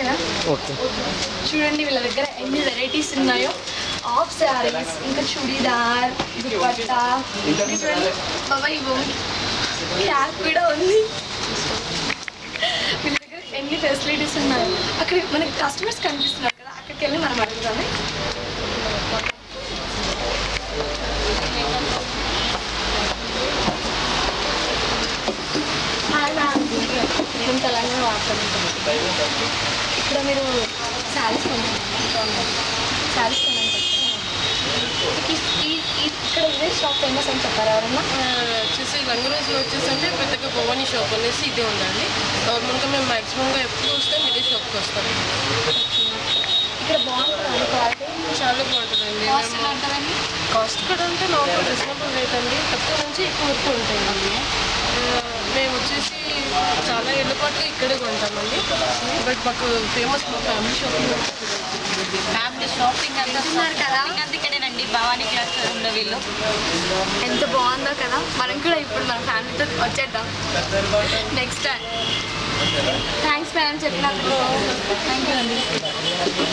ఓకేనా? ఓకే. చూడండి వీళ్ళ దగ్గర ఎన్ని వెరైటీస్ ఉన్నాయో. హాఫ్ శారీస్, ఇంకా చుడీదార్, దుపట్టా, చూడండి బాబాయ్ క్యాప్ కూడా ఉంది. వీళ్ళ దగ్గర ఎన్ని ఫెసిలిటీస్ ఉన్నాయో. అక్కడ మనకి కస్టమర్స్ కనిపిస్తున్నారు కదా, అక్కడికి వెళ్ళి మనం అడుగుతాము. మేము తెలంగాణ వాడుతున్నాం. ఇక్కడ మీరు శారీస్ కొన్నాను, శారీస్ కొన్నాను. ఇక్కడ ఇదే షాప్ ఫేమస్ అని చెప్పారు ఎవరన్నా? వచ్చేసి రంగురోజులు వచ్చేసి అంటే పెద్దగా భవానీ షాప్ అనేసి ఇదే ఉందండి. నార్మల్గా మేము మ్యాక్సిమంగా ఎప్పుడు వస్తాం ఇదే షాప్కి వస్తాం. ఇక్కడ బాగుంటుందండి క్వాలిటీ? చాలా బాగుంటుందండి. కాస్ట్ కూడా అంటే నార్మల్ రీజనబుల్ రేట్ అండి. తక్కువ నుంచి ఎక్కువ వరకు ఉంటాయండి. మేము వచ్చేసి చాలా ఏళ్ళపాటుగా ఇక్కడే కొంటామండి. బట్ మాకు ఫేమస్ మా ఫ్యామిలీ షాపింగ్. ఫ్యామిలీ షాపింగ్ అంటున్నారు కదా, అందుకనేనండి భవానీ క్లాస్ ఉన్న వీళ్ళు. ఎంత బాగుందో కదా. మనం కూడా ఇప్పుడు మన ఫ్యామిలీతో వచ్చేద్దాం నెక్స్ట్ టైం. థ్యాంక్స్ మ్యామ్ చెప్పినందుకు. థ్యాంక్ యూ అండి.